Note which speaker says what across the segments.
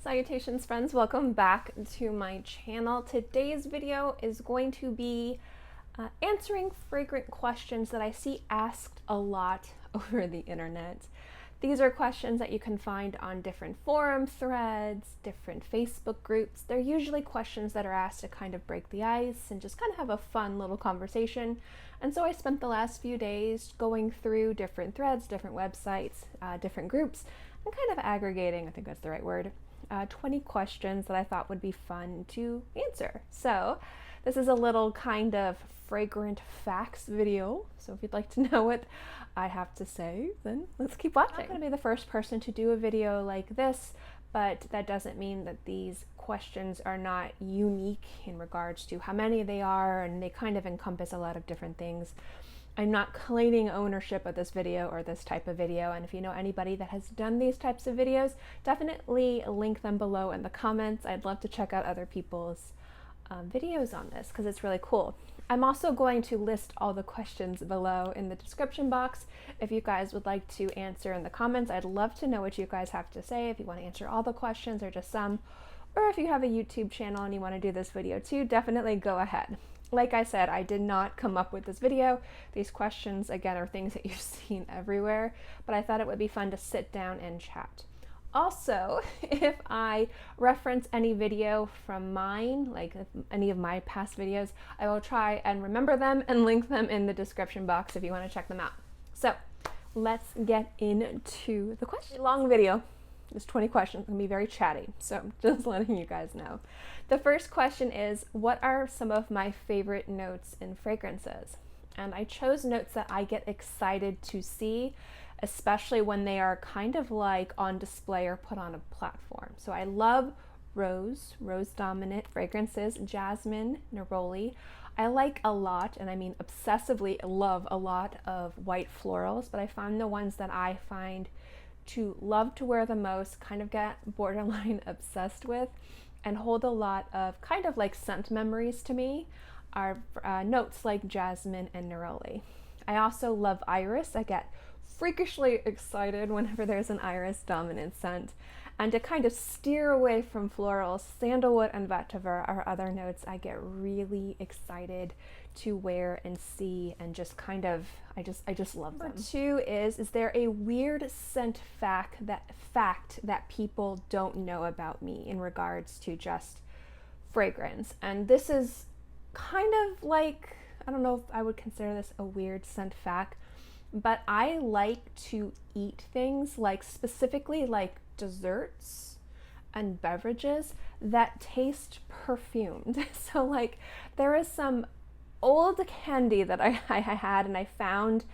Speaker 1: Salutations friends, welcome back to my channel. Today's video is going to be answering fragrant questions that I see asked a lot over the internet. These are questions that you can find on different forum threads, different Facebook groups. They're usually questions that are asked to kind of break the ice and just kind of have a fun little conversation. And so I spent the last few days going through different threads, different websites, different groups, and kind of aggregating, I think that's the right word, 20 questions that I thought would be fun to answer. So this is a little kind of fragrant facts video. So if you'd like to know what I have to say, then let's keep watching. I'm not going to be the first person to do a video like this, but that doesn't mean that these questions are not unique in regards to how many they are, and they kind of encompass a lot of different things. I'm not claiming ownership of this video or this type of video, and if you know anybody that has done these types of videos, definitely link them below in the comments. I'd love to check out other people's videos on this because it's really cool. I'm also going to list all the questions below in the description box. If you guys would like to answer in the comments, I'd love to know what you guys have to say, if you want to answer all the questions or just some, or if you have a YouTube channel and you want to do this video too, definitely go ahead. Like I said, I did not come up with this video. These questions, again, are things that you've seen everywhere, but I thought it would be fun to sit down and chat. Also, if I reference any video from mine, like any of my past videos, I will try and remember them and link them in the description box if you want to check them out. So let's get into the question. Long video. There's 20 questions. It's going to be very chatty, so just letting you guys know. The first question is, what are some of my favorite notes in fragrances? And I chose notes that I get excited to see, especially when they are kind of like on display or put on a platform. So I love rose dominant fragrances, jasmine, neroli. I like a lot, and I mean obsessively love a lot of white florals, but I find the ones that I find to love to wear the most, kind of get borderline obsessed with, and hold a lot of kind of like scent memories to me are notes like jasmine and neroli. I also love iris. I get freakishly excited whenever there's an iris dominant scent. And to kind of steer away from florals, sandalwood and vetiver are other notes I get really excited to wear and see, and just kind of, I just love them. Number two is there a weird scent fact that people don't know about me in regards to just fragrance? And this is kind of like, I don't know if I would consider this a weird scent fact, but I like to eat things, like specifically like desserts and beverages that taste perfumed. So like there is some old candy that I had, and I found,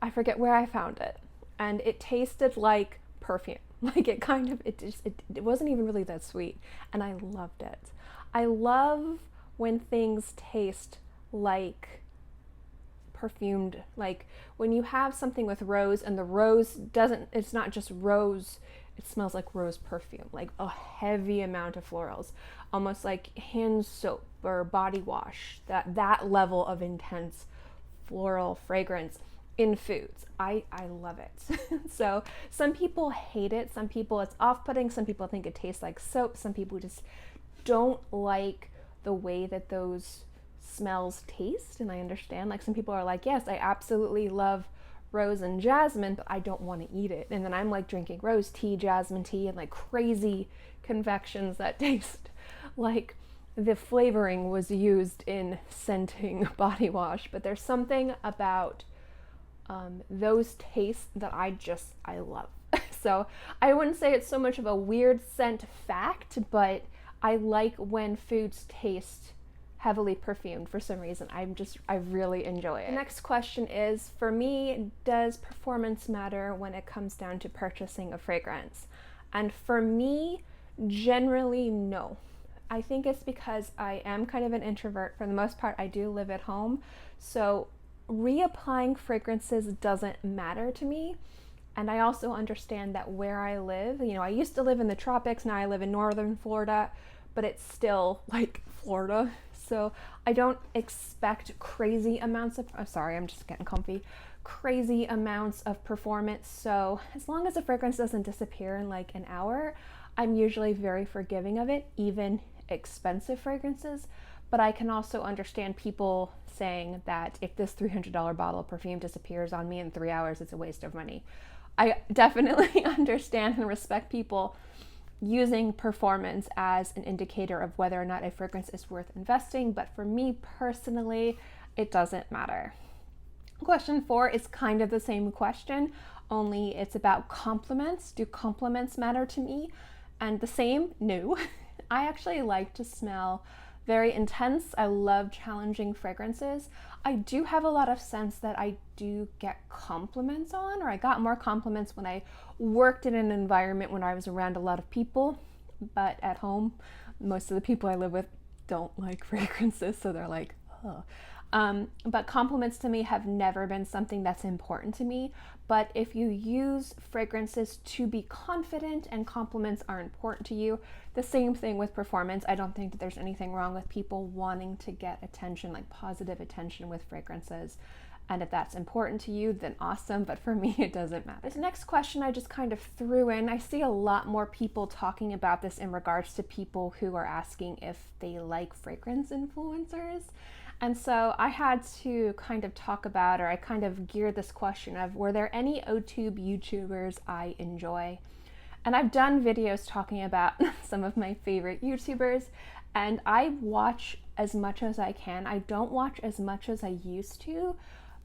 Speaker 1: I forget where I found it, and it tasted like perfume. Like it kind of, it wasn't even really that sweet, and I loved it. I love when things taste like perfumed, like when you have something with rose and the rose doesn't, it's not just rose, it smells like rose perfume, like a heavy amount of florals, almost like hand soap or body wash, that level of intense floral fragrance in foods. I love it. So some people hate it, some people it's off-putting, some people think it tastes like soap, some people just don't like the way that those smells taste, and I understand. Like some people are like, yes, I absolutely love rose and jasmine, but I don't want to eat it. And then I'm like drinking rose tea, jasmine tea, and like crazy confections that taste like the flavoring was used in scenting body wash. But there's something about those tastes that I love. So I wouldn't say it's so much of a weird scent fact, but I like when foods taste heavily perfumed for some reason. I really enjoy it. The next question is, for me, does performance matter when it comes down to purchasing a fragrance? And for me, generally no. I think it's because I am kind of an introvert. For the most part, I do live at home, so reapplying fragrances doesn't matter to me. And I also understand that where I live, you know, I used to live in the tropics, now I live in northern Florida, but it's still like Florida. So I don't expect crazy amounts of, oh, sorry, I'm just getting comfy, crazy amounts of performance. So as long as the fragrance doesn't disappear in like an hour, I'm usually very forgiving of it, even expensive fragrances. But I can also understand people saying that if this $300 bottle of perfume disappears on me in 3 hours, it's a waste of money. I definitely understand and respect people using performance as an indicator of whether or not a fragrance is worth investing, but for me personally, it doesn't matter. Question 4 is kind of the same question, only it's about compliments. Do compliments matter to me? And the same, no. I actually like to smell very intense. I love challenging fragrances. I do have a lot of scents that I do get compliments on, or I got more compliments when I worked in an environment when I was around a lot of people. But at home, most of the people I live with don't like fragrances, so they're like, oh. But compliments to me have never been something that's important to me. But if you use fragrances to be confident and compliments are important to you, the same thing with performance. I don't think that there's anything wrong with people wanting to get attention, like positive attention with fragrances. And if that's important to you, then awesome. But for me, it doesn't matter. This next question I just kind of threw in. I see a lot more people talking about this in regards to people who are asking if they like fragrance influencers. And so I had to kind of talk about, or I kind of geared this question of, were there any OTube YouTubers I enjoy? And I've done videos talking about some of my favorite YouTubers, and I watch as much as I can. I don't watch as much as I used to,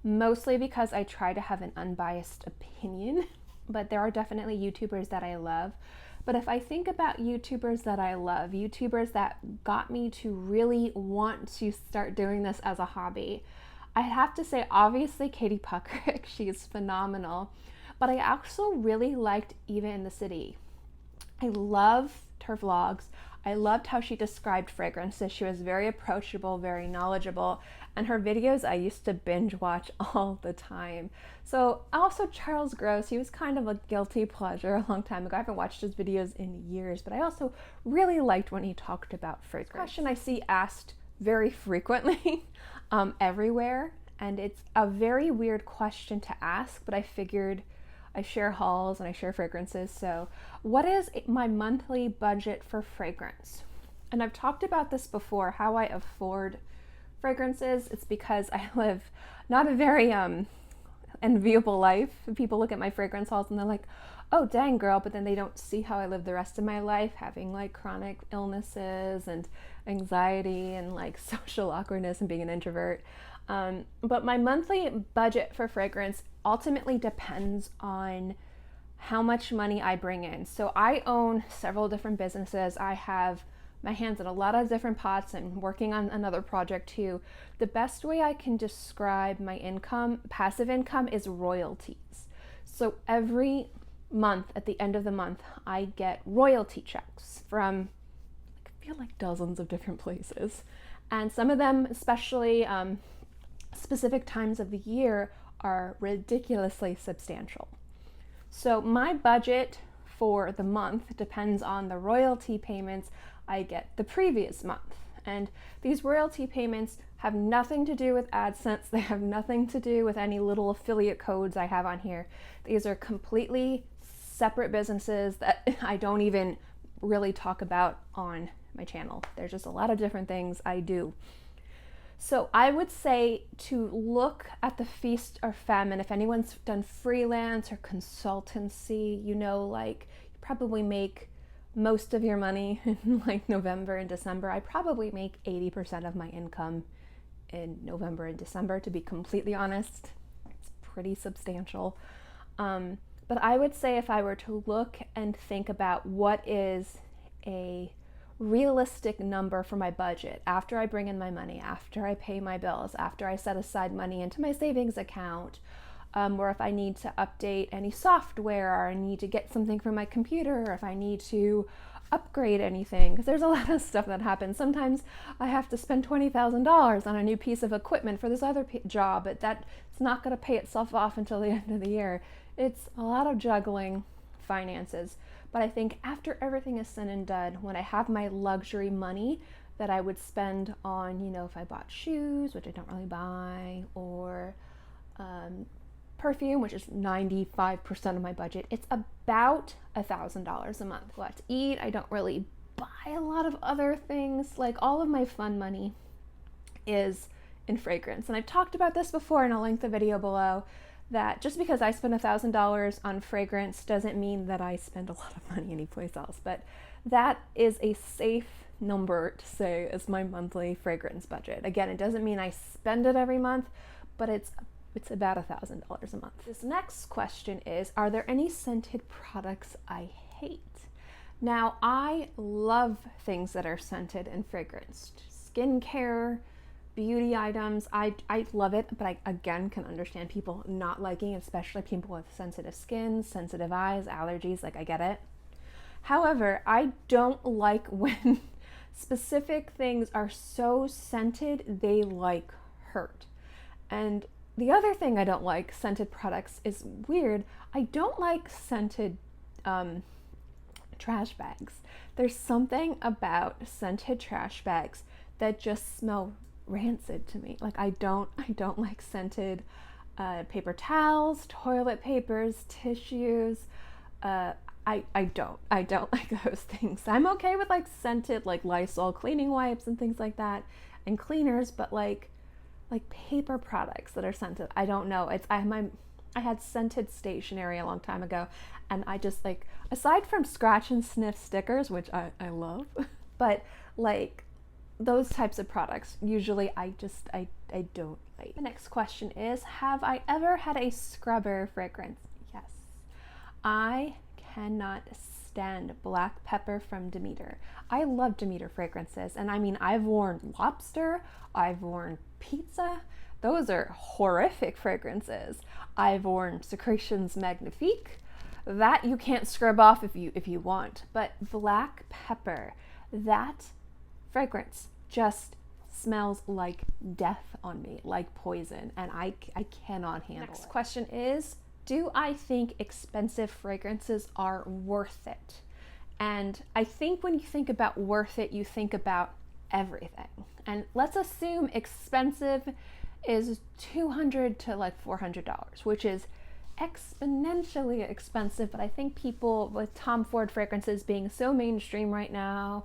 Speaker 1: mostly because I try to have an unbiased opinion, but there are definitely YouTubers that I love. But if I think about YouTubers that I love, YouTubers that got me to really want to start doing this as a hobby, I have to say, obviously, Katie Puckrick. She's phenomenal. But I also really liked Eva in the City. I loved her vlogs. I loved how she described fragrances. She was very approachable, very knowledgeable, and her videos I used to binge watch all the time. So also Charles Gross, he was kind of a guilty pleasure a long time ago. I haven't watched his videos in years, but I also really liked when he talked about fragrance. Question I see asked very frequently everywhere, and it's a very weird question to ask, but I figured I share hauls and I share fragrances. So what is my monthly budget for fragrance? And I've talked about this before, how I afford fragrances. It's because I live not a very enviable life. People look at my fragrance hauls and they're like, oh dang girl, but then they don't see how I live the rest of my life, having like chronic illnesses and anxiety and like social awkwardness and being an introvert. But my monthly budget for fragrance ultimately depends on how much money I bring in. So I own several different businesses. I have my hands in a lot of different pots and working on another project too. The best way I can describe my income, passive income, is royalties. So every month, at the end of the month, I get royalty checks from, I feel like, dozens of different places. And some of them, especially specific times of the year, are ridiculously substantial. So my budget for the month depends on the royalty payments I get the previous month. And these royalty payments have nothing to do with AdSense. They have nothing to do with any little affiliate codes I have on here. These are completely separate businesses that I don't even really talk about on my channel. There's just a lot of different things I do. So I would say to look at the feast or famine. If anyone's done freelance or consultancy, you know, like you probably make most of your money in like November and December. I probably make 80% of my income in November and December, to be completely honest. It's pretty substantial. But I would say if I were to look and think about what is a realistic number for my budget after I bring in my money, after I pay my bills, after I set aside money into my savings account, or if I need to update any software, or I need to get something from my computer, or if I need to upgrade anything, because there's a lot of stuff that happens. Sometimes I have to spend $20,000 on a new piece of equipment for this other job, but that's not going to pay itself off until the end of the year. It's a lot of juggling finances. But I think after everything is said and done, when I have my luxury money that I would spend on, you know, if I bought shoes, which I don't really buy, or perfume, which is 95% of my budget, it's about $1,000 a month. What to eat, I don't really buy a lot of other things. Like all of my fun money is in fragrance. And I've talked about this before, and I'll link the video below, that just because I spend $1,000 on fragrance doesn't mean that I spend a lot of money anyplace else. But that is a safe number to say is my monthly fragrance budget. Again, it doesn't mean I spend it every month, but it's about $1,000 a month. This next question is, are there any scented products I hate? Now, I love things that are scented and fragranced. Skincare, beauty items, I love it, but I, again, can understand people not liking it, especially people with sensitive skin, sensitive eyes, allergies, like I get it. However, I don't like when specific things are so scented they like hurt. And the other thing I don't like scented products is weird. I don't like scented trash bags. There's something about scented trash bags that just smell rancid to me. Like I don't like scented paper towels, toilet papers, tissues. I don't like those things. I'm okay with like scented like Lysol cleaning wipes and things like that and cleaners, but like paper products that are scented, I don't know. I had scented stationery a long time ago, and I just like, aside from scratch and sniff stickers, which I love, but like those types of products, usually I don't like. The next question is, have I ever had a scrubber fragrance? Yes. I cannot stand black pepper from Demeter. I love Demeter fragrances, and I mean, I've worn Lobster, I've worn Pizza. Those are horrific fragrances. I've worn Secretions Magnifique. That you can't scrub off if you want. But black pepper, that fragrance just smells like death on me, like poison, and I cannot handle it. Next question is, do I think expensive fragrances are worth it? And I think when you think about worth it, you think about everything. And let's assume expensive is $200 to like $400, which is exponentially expensive. But I think people, with Tom Ford fragrances being so mainstream right now,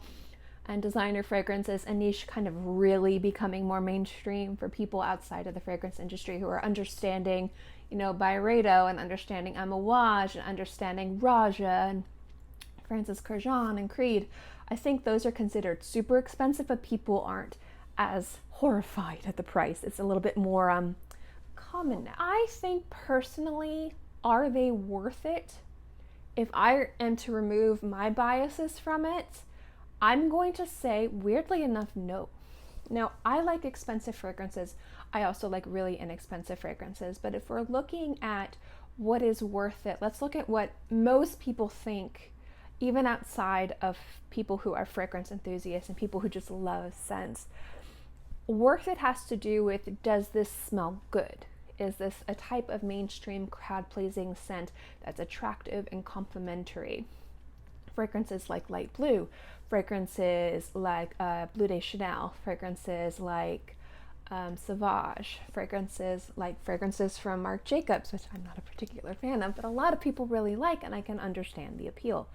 Speaker 1: and designer fragrances and niche kind of really becoming more mainstream for people outside of the fragrance industry who are understanding, you know, Byredo and understanding Amouage and understanding Raja and Francis Kurkdjian and Creed. I think those are considered super expensive, but people aren't as horrified at the price. It's a little bit more common now. I think personally, are they worth it? If I am to remove my biases from it, I'm going to say, weirdly enough, no. Now, I like expensive fragrances. I also like really inexpensive fragrances. But if we're looking at what is worth it, let's look at what most people think, even outside of people who are fragrance enthusiasts and people who just love scents. Worth it has to do with, does this smell good? Is this a type of mainstream crowd-pleasing scent that's attractive and complimentary? Fragrances like Light Blue, fragrances like Bleu de Chanel, fragrances like Sauvage, fragrances from Marc Jacobs, which I'm not a particular fan of, but a lot of people really like, and I can understand the appeal.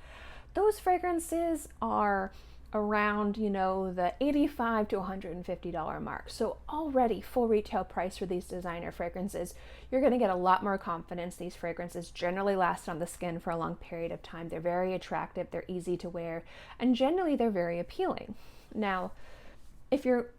Speaker 1: Those fragrances are around, you know, the $85 to $150 mark. So already full retail price for these designer fragrances, you're going to get a lot more confidence. These fragrances generally last on the skin for a long period of time. They're very attractive, they're easy to wear, and generally they're very appealing. Now, if you're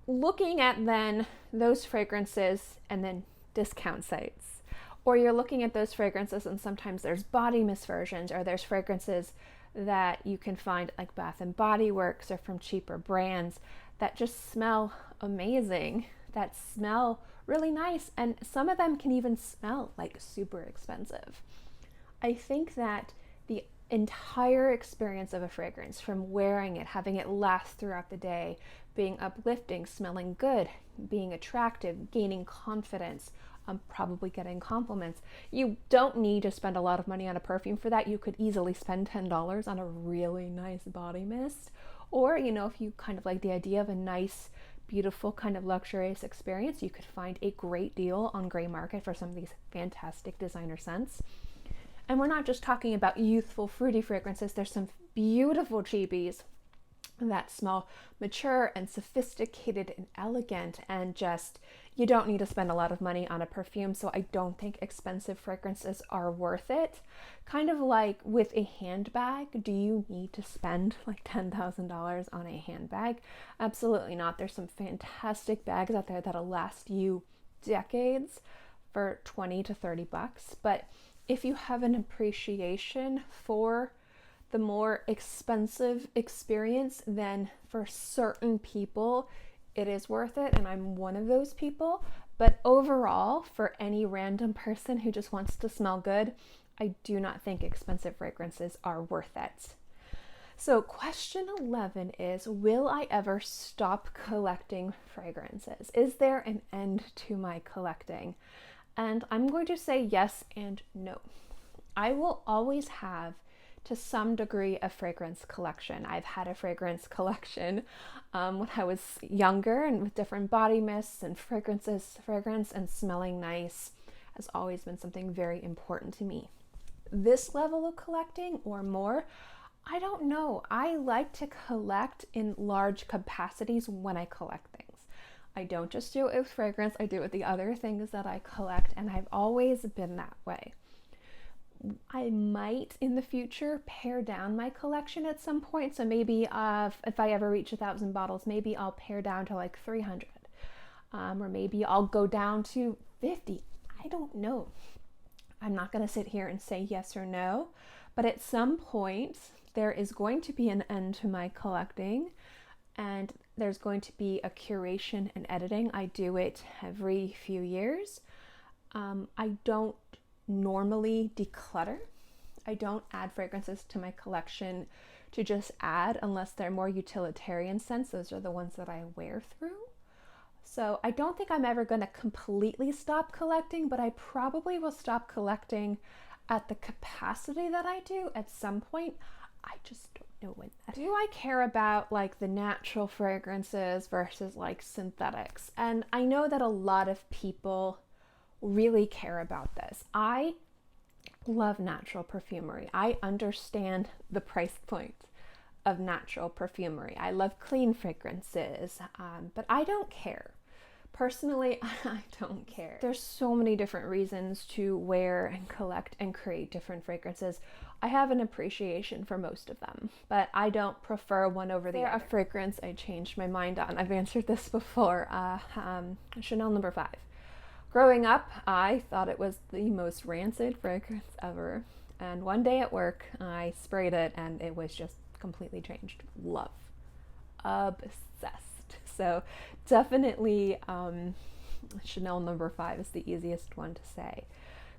Speaker 1: looking at then those fragrances and then discount sites, or you're looking at those fragrances and sometimes there's body mist versions, or there's fragrances that you can find like Bath and Body Works or from cheaper brands that just smell amazing, that smell really nice, and some of them can even smell like super expensive. I think that the entire experience of a fragrance, from wearing it, having it last throughout the day, being uplifting, smelling good, being attractive, gaining confidence, probably getting compliments. You don't need to spend a lot of money on a perfume for that. You could easily spend $10 on a really nice body mist. Or, you know, if you kind of like the idea of a nice, beautiful, kind of luxurious experience, you could find a great deal on gray market for some of these fantastic designer scents. And we're not just talking about youthful, fruity fragrances. There's some beautiful cheapies that smell mature and sophisticated and elegant, and just, you don't need to spend a lot of money on a perfume. So I don't think expensive fragrances are worth it. Kind of like with a handbag, do you need to spend like $10,000 on a handbag? Absolutely not. There's some fantastic bags out there that'll last you decades for 20 to 30 bucks. But if you have an appreciation for the more expensive experience, then for certain people it is worth it, and I'm one of those people. But overall, for any random person who just wants to smell good, I do not think expensive fragrances are worth it. So question 11 is, will I ever stop collecting fragrances? Is there an end to my collecting? And I'm going to say yes and no. I will always have, to some degree, a fragrance collection. I've had a fragrance collection when I was younger, and with different body mists and fragrances. Fragrance and smelling nice has always been something very important to me. This level of collecting or more, I don't know. I like to collect in large capacities when I collect things. I don't just do it with fragrance, I do it with the other things that I collect, and I've always been that way. I might in the future pare down my collection at some point. So maybe if I ever reach 1,000 bottles, maybe I'll pare down to like 300. Or maybe I'll go down to 50. I don't know. I'm not going to sit here and say yes or no. But at some point, there is going to be an end to my collecting. And there's going to be a curation and editing. I do it every few years. I don't normally declutter. I don't add fragrances to my collection to just add, unless they're more utilitarian scents. Those are the ones that I wear through. So I don't think I'm ever going to completely stop collecting, but I probably will stop collecting at the capacity that I do at some point. I just don't know when that is. Do I care about like the natural fragrances versus like synthetics? And I know that a lot of people really care about this. I love natural perfumery. I understand the price point of natural perfumery. I love clean fragrances, but I don't care. Personally, I don't care. There's so many different reasons to wear and collect and create different fragrances. I have an appreciation for most of them, but I don't prefer one over the other. A fragrance I changed my mind on. I've answered this before. Chanel No. 5. Growing up, I thought it was the most rancid fragrance ever. And one day at work, I sprayed it and it was just completely changed. Love. Obsessed. So definitely Chanel No. 5 is the easiest one to say.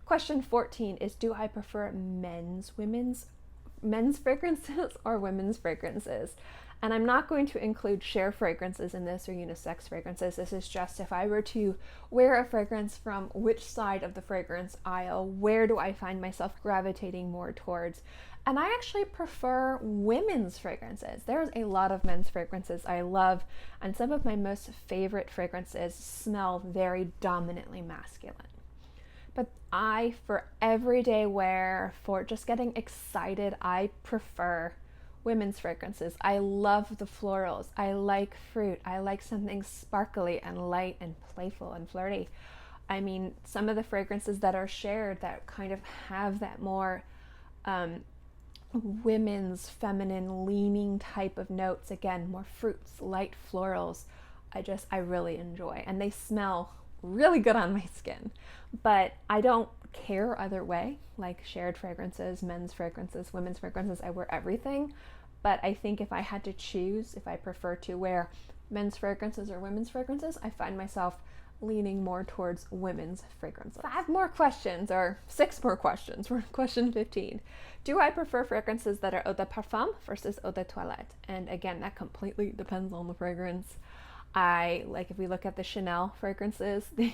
Speaker 1: Question 14 is, do I prefer men's fragrances or women's fragrances? And I'm not going to include share fragrances in this or unisex fragrances. This is just if I were to wear a fragrance from which side of the fragrance aisle, where do I find myself gravitating more towards? And I actually prefer women's fragrances. There's a lot of men's fragrances I love, and some of my most favorite fragrances smell very dominantly masculine. But for everyday wear, for just getting excited, I prefer women's fragrances. I love the florals. I like fruit. I like something sparkly and light and playful and flirty. I mean, some of the fragrances that are shared that kind of have that more women's feminine leaning type of notes, again, more fruits, light florals, I really enjoy, and they smell really good on my skin. But I don't care either way, like shared fragrances, men's fragrances, women's fragrances. I wear everything. But I think if I had to choose, if I prefer to wear men's fragrances or women's fragrances, I find myself leaning more towards women's fragrances. 5 more questions, or 6 more questions. We're on question 15. Do I prefer fragrances that are eau de parfum versus eau de toilette? And again, that completely depends on the fragrance. If we look at the Chanel fragrances, the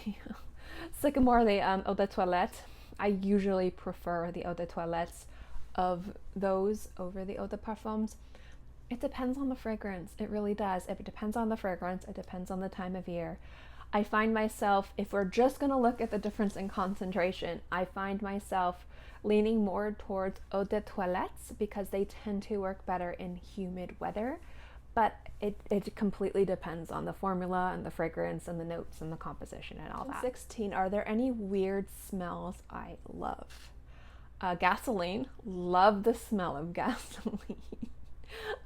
Speaker 1: Sycamore, the eau de toilette, I usually prefer the eau de toilettes of those over the eau de parfums. It depends on the fragrance. It really does. It depends on the fragrance. It depends on the time of year. I find myself, if we're just going to look at the difference in concentration, I find myself leaning more towards Eau de Toilette because they tend to work better in humid weather. But it completely depends on the formula and the fragrance and the notes and the composition and all that. 16, are there any weird smells I love? Gasoline. Love the smell of gasoline.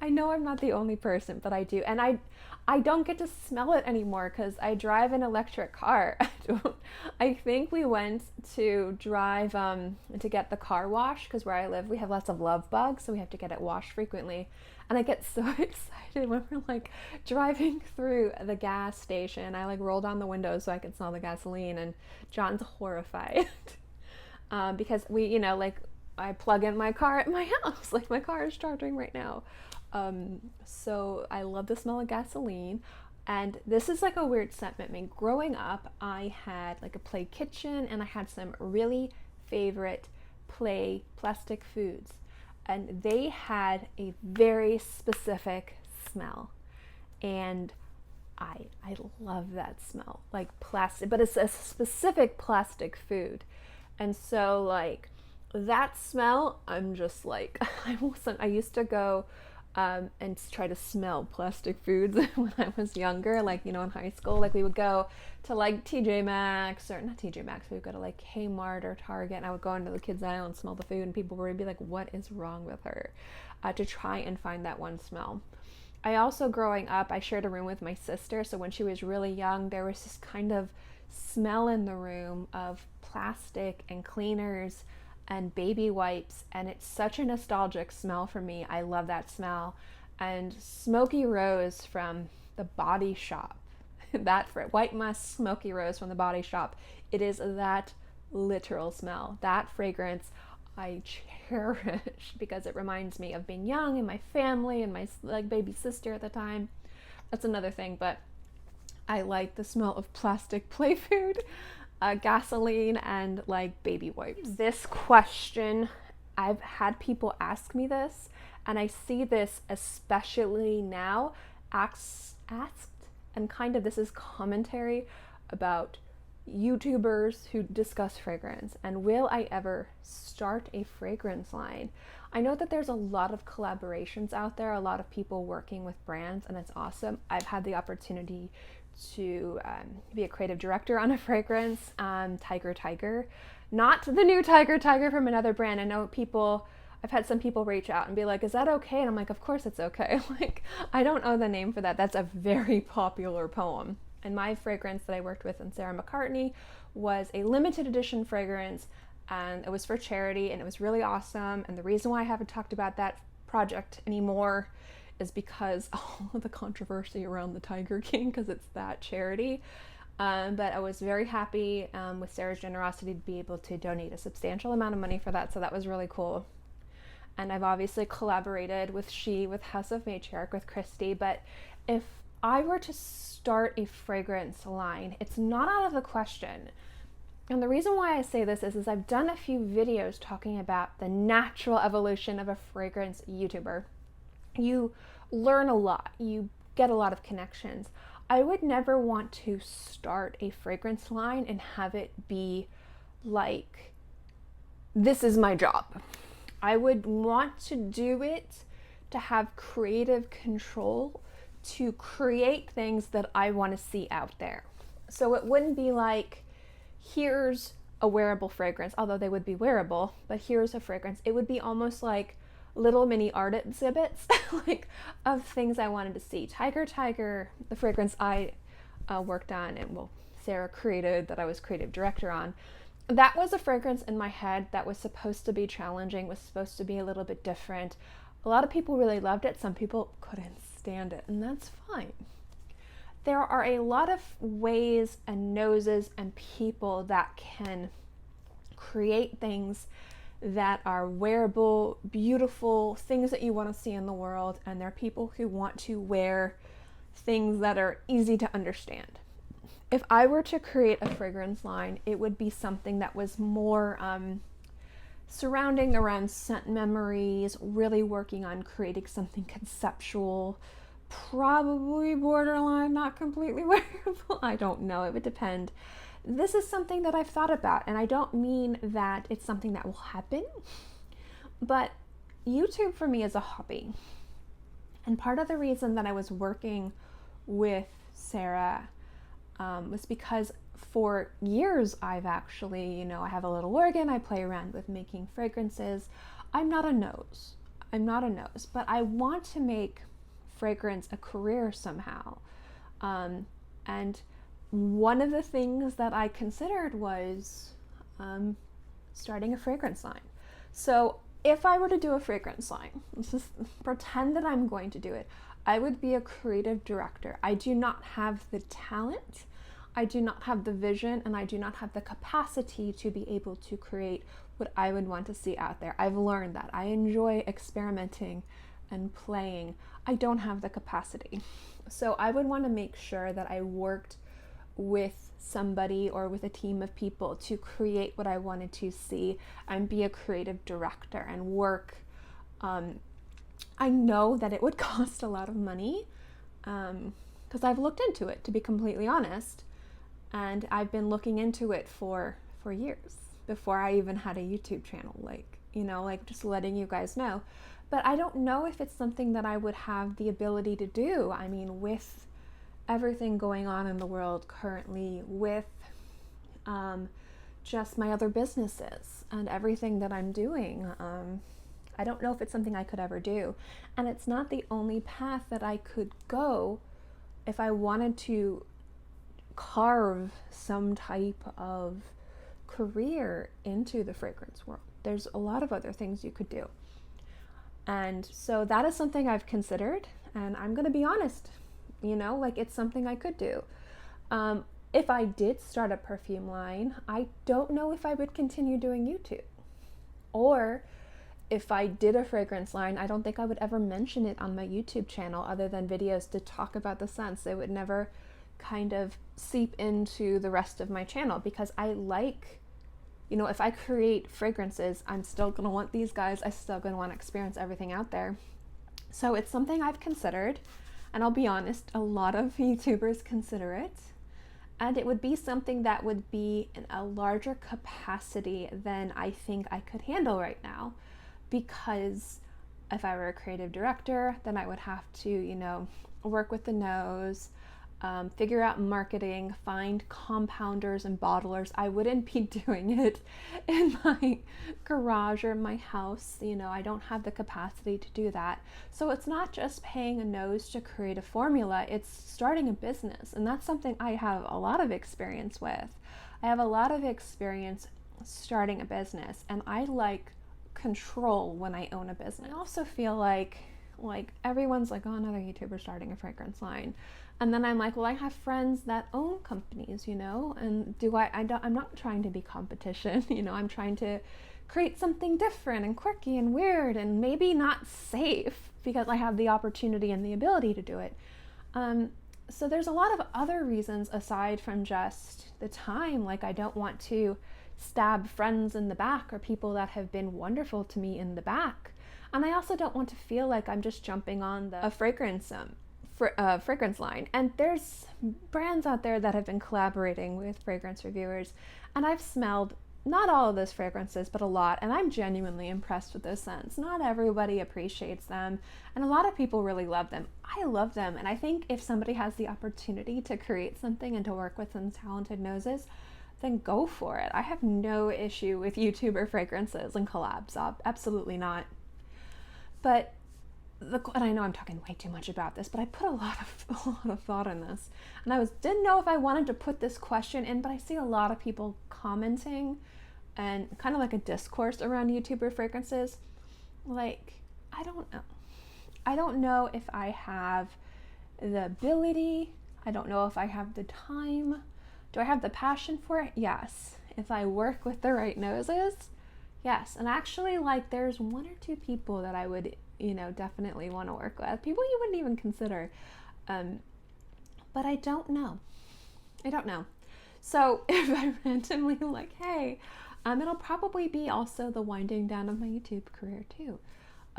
Speaker 1: I know I'm not the only person, but I do. And I don't get to smell it anymore because I drive an electric car. I think we went to drive to get the car washed because where I live we have lots of love bugs, so we have to get it washed frequently. And I get so excited when we're like driving through the gas station. I like roll down the window so I can smell the gasoline, and John's horrified because we, you know, like I plug in my car at my house, like my car is charging right now. So I love the smell of gasoline. And this is like a weird sentiment. Growing up, I had like a play kitchen and I had some really favorite play plastic foods. And they had a very specific smell. And I love that smell, like plastic, but it's a specific plastic food. And so like that smell, I'm just like, I used to go and try to smell plastic foods when I was younger, like, you know, in high school. Like we would go to like TJ Maxx, or not TJ Maxx, we would go to like Kmart or Target, and I would go into the kids aisle and smell the food, and people would be like, what is wrong with her? To try and find that one smell. I also, growing up, I shared a room with my sister, so when she was really young, there was this kind of smell in the room of plastic and cleaners and baby wipes, and it's such a nostalgic smell for me. I love that smell. And Smoky Rose from the Body Shop, that White Musk Smoky Rose from the Body Shop, it is that literal smell. That fragrance I cherish because it reminds me of being young and my family and my like baby sister at the time. That's another thing, but I like the smell of plastic play food. Gasoline, and like baby wipes. This question, I've had people ask me this, and I see this especially now asked, and kind of this is commentary about YouTubers who discuss fragrance, and will I ever start a fragrance line? I know that there's a lot of collaborations out there, a lot of people working with brands, and it's awesome. I've had the opportunity to be a creative director on a fragrance, Tiger, not the new Tiger from another brand. I know I've had some people reach out and be like, is that okay? And I'm like, of course it's okay. Like, I don't know the name for that. That's a very popular poem. And my fragrance that I worked with in Sarah McCartney was a limited edition fragrance, and it was for charity, and it was really awesome. And the reason why I haven't talked about that project anymore is because all of the controversy around the Tiger King, because it's that charity. But I was very happy with Sarah's generosity to be able to donate a substantial amount of money for that, so that was really cool. And I've obviously collaborated with House of Matriarch, with Christy, but if I were to start a fragrance line, it's not out of the question. And the reason why I say this is I've done a few videos talking about the natural evolution of a fragrance YouTuber. You learn a lot, you get a lot of connections. I would never want to start a fragrance line and have it be like, this is my job. I would want to do it to have creative control, to create things that I want to see out there. So it wouldn't be like, here's a wearable fragrance, although they would be wearable, but here's a fragrance. It would be almost like little mini art exhibits like of things I wanted to see. Tiger, the fragrance I worked on and Sarah created, that I was creative director on, that was a fragrance in my head that was supposed to be challenging, was supposed to be a little bit different. A lot of people really loved it, some people couldn't stand it, and that's fine. There are a lot of ways and noses and people that can create things that are wearable, beautiful, things that you want to see in the world, and there are people who want to wear things that are easy to understand. If I were to create a fragrance line, it would be something that was more surrounding around scent memories, really working on creating something conceptual, probably borderline, not completely wearable. I don't know, it would depend. This is something that I've thought about, and I don't mean that it's something that will happen, but YouTube for me is a hobby. And part of the reason that I was working with Sarah was because for years I've actually, I have a little organ, I play around with making fragrances. I'm not a nose, but I want to make fragrance a career somehow. And one of the things that I considered was starting a fragrance line. So if I were to do a fragrance line, let's just pretend that I'm going to do it, I would be a creative director. I do not have the talent, I do not have the vision, and I do not have the capacity to be able to create what I would want to see out there. I've learned that. I enjoy experimenting and playing. I don't have the capacity. So I would want to make sure that I worked with somebody or with a team of people to create what I wanted to see and be a creative director and work. I know that it would cost a lot of money because I've looked into it, to be completely honest, and I've been looking into it for years before I even had a YouTube channel, like just letting you guys know. But I don't know if it's something that I would have the ability to do. I mean, with everything going on in the world currently, with just my other businesses and everything that I'm doing, I don't know if it's something I could ever do. And it's not the only path that I could go if I wanted to carve some type of career into the fragrance world. There's a lot of other things you could do. And so that is something I've considered, and I'm going to be honest, it's something I could do. If I did start a perfume line, I don't know if I would continue doing YouTube. Or if I did a fragrance line, I don't think I would ever mention it on my YouTube channel other than videos to talk about the scents. They would never kind of seep into the rest of my channel because I like, if I create fragrances, I'm still going to want these guys. I'm still going to want to experience everything out there. So it's something I've considered. And I'll be honest, a lot of YouTubers consider it. And it would be something that would be in a larger capacity than I think I could handle right now. Because if I were a creative director, then I would have to, work with the nose, figure out marketing, find compounders and bottlers. I wouldn't be doing it in my garage or my house. I don't have the capacity to do that. So it's not just paying a nose to create a formula, it's starting a business. And that's something I have a lot of experience with. I have a lot of experience starting a business, and I like control when I own a business. I also feel like everyone's like, oh, another YouTuber starting a fragrance line. And then I'm like, well, I have friends that own companies, and I'm not trying to be competition, I'm trying to create something different and quirky and weird and maybe not safe because I have the opportunity and the ability to do it. So there's a lot of other reasons aside from just the time. Like, I don't want to stab friends in the back or people that have been wonderful to me in the back. And I also don't want to feel like I'm just jumping on a fragrance line. And there's brands out there that have been collaborating with fragrance reviewers, and I've smelled not all of those fragrances, but a lot, and I'm genuinely impressed with those scents. Not everybody appreciates them, and a lot of people really love them. I love them, and I think if somebody has the opportunity to create something and to work with some talented noses, then go for it. I have no issue with YouTuber fragrances and collabs. Absolutely not. But and I know I'm talking way too much about this, but I put a lot of thought in this, and didn't know if I wanted to put this question in, but I see a lot of people commenting and kind of like a discourse around YouTuber fragrances. Like, I don't know if I have the ability. I don't know if I have the time. Do I have the passion for it? Yes. If I work with the right noses, yes. And actually, there's one or two people that I would, definitely want to work with. People you wouldn't even consider. But I don't know. So if I randomly hey, it'll probably be also the winding down of my YouTube career too.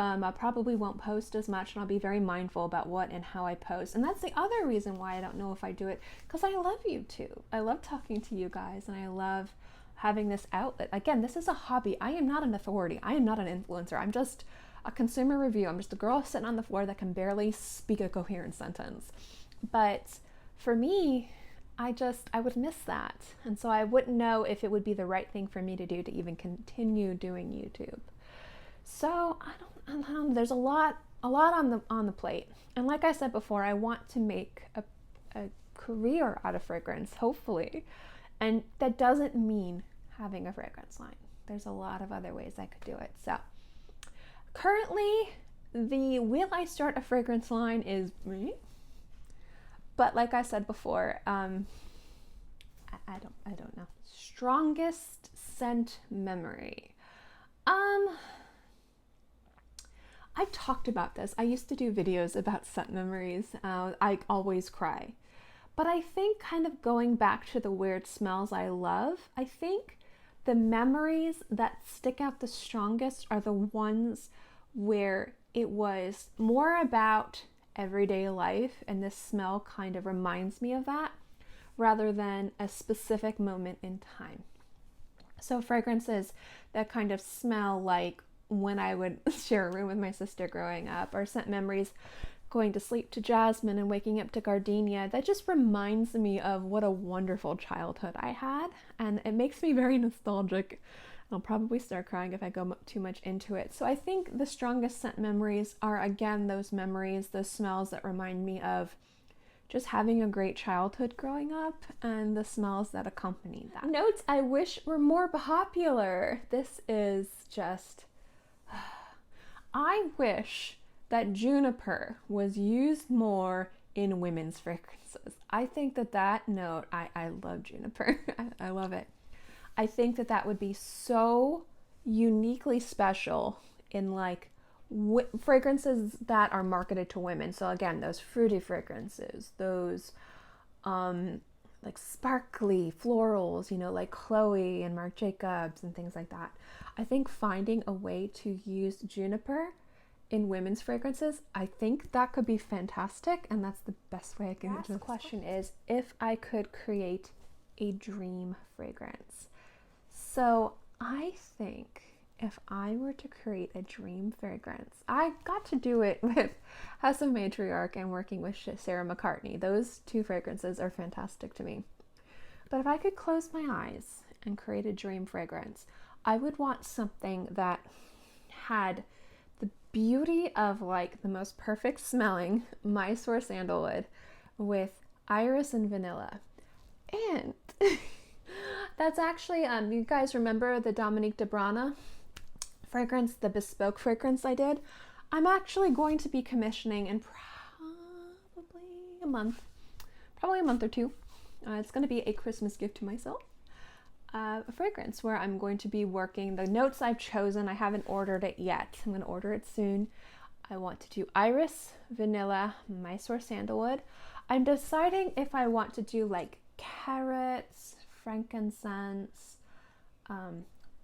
Speaker 1: I probably won't post as much, and I'll be very mindful about what and how I post. And that's the other reason why I don't know if I do it, because I love YouTube. I love talking to you guys, and I love having this outlet. Again, this is a hobby. I am not an authority. I am not an influencer. I'm just a consumer review. I'm just a girl sitting on the floor that can barely speak a coherent sentence. But for me, I would miss that. And so I wouldn't know if it would be the right thing for me to do to even continue doing YouTube. So I don't, there's a lot on the plate. And like I said before, I want to make a career out of fragrance, hopefully. And that doesn't mean having a fragrance line. There's a lot of other ways I could do it. So currently, the will I start a fragrance line is me. But like I said before, I don't know. Strongest scent memory. I've talked about this. I used to do videos about scent memories. I always cry. But I think kind of going back to the weird smells I love, I think the memories that stick out the strongest are the ones where it was more about everyday life, and this smell kind of reminds me of that rather than a specific moment in time. So fragrances that kind of smell like when I would share a room with my sister growing up, or scent memories going to sleep to jasmine and waking up to gardenia, that just reminds me of what a wonderful childhood I had, and it makes me very nostalgic. I'll probably start crying if I go too much into it. So I think the strongest scent memories are, again, those memories, those smells that remind me of just having a great childhood growing up, and the smells that accompany that. Notes I wish were more popular. This is just, I wish that juniper was used more in women's fragrances. I think that note, I love juniper. I love it. I think that would be so uniquely special in like fragrances that are marketed to women. So again, those fruity fragrances, those like sparkly florals, like Chloe and Marc Jacobs and things like that. I think finding a way to use juniper in women's fragrances, I think that could be fantastic, and that's the best way I can answer. The question is if I could create a dream fragrance. So I think if I were to create a dream fragrance, I got to do it with House of Matriarch and working with Sarah McCartney. Those two fragrances are fantastic to me. But if I could close my eyes and create a dream fragrance, I would want something that had the beauty of like the most perfect smelling Mysore sandalwood with iris and vanilla. And that's actually, you guys remember the Dominique de Brana fragrance, the bespoke fragrance I did? I'm actually going to be commissioning in probably a month or two. It's going to be a Christmas gift to myself. A fragrance where I'm going to be working the notes I've chosen. I haven't ordered it yet. I'm going to order it soon. I want to do iris, vanilla, Mysore sandalwood. I'm deciding if I want to do like carrots, frankincense,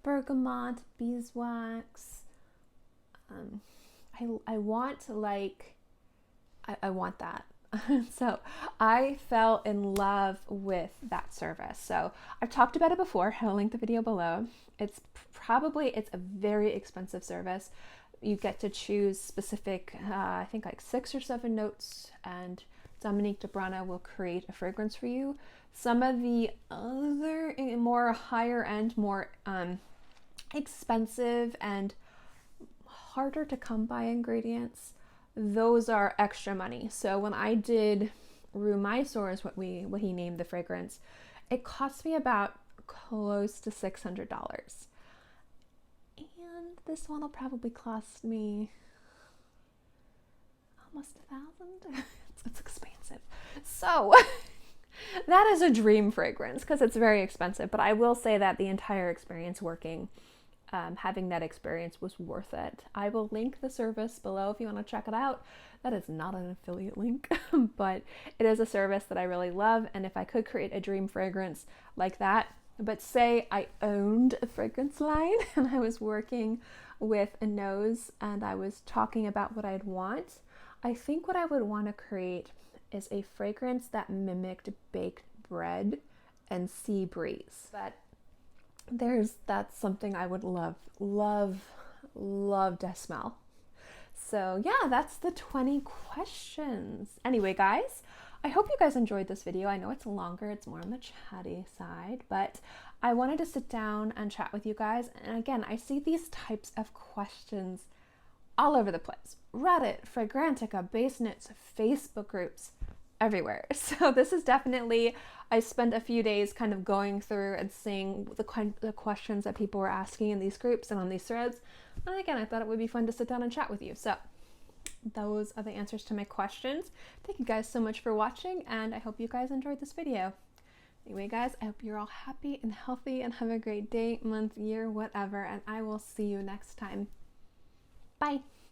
Speaker 1: bergamot, beeswax. I want that. So I fell in love with that service. So I've talked about it before. I'll link the video below. It's a very expensive service. You get to choose specific, I think like 6 or 7 notes, and Dominique de Brana will create a fragrance for you. Some of the other more higher end, more expensive and harder to come by ingredients, those are extra money. So when I did Rue Mysore is what he named the fragrance, it cost me about close to $600. And this one will probably cost me almost $1,000. It's expensive. So that is a dream fragrance because it's very expensive, but I will say that the entire experience working, having that experience was worth it. I will link the service below if you want to check it out. That is not an affiliate link, but it is a service that I really love, and if I could create a dream fragrance like that, But say I owned a fragrance line and I was working with a nose and I was talking about what I'd want, I think what I would want to create is a fragrance that mimicked baked bread and sea breeze. But that's something I would love to smell. So yeah, that's the 20 questions. Anyway, guys, I hope you guys enjoyed this video. I know it's longer, it's more on the chatty side, but I wanted to sit down and chat with you guys. And again, I see these types of questions all over the place. Reddit, Fragrantica, Basenits, Facebook groups, everywhere. So this is definitely, I spent a few days kind of going through and seeing the questions that people were asking in these groups and on these threads. And again, I thought it would be fun to sit down and chat with you. So those are the answers to my questions. Thank you guys so much for watching, and I hope you guys enjoyed this video. Anyway, guys, I hope you're all happy and healthy and have a great day, month, year, whatever, and I will see you next time. Bye.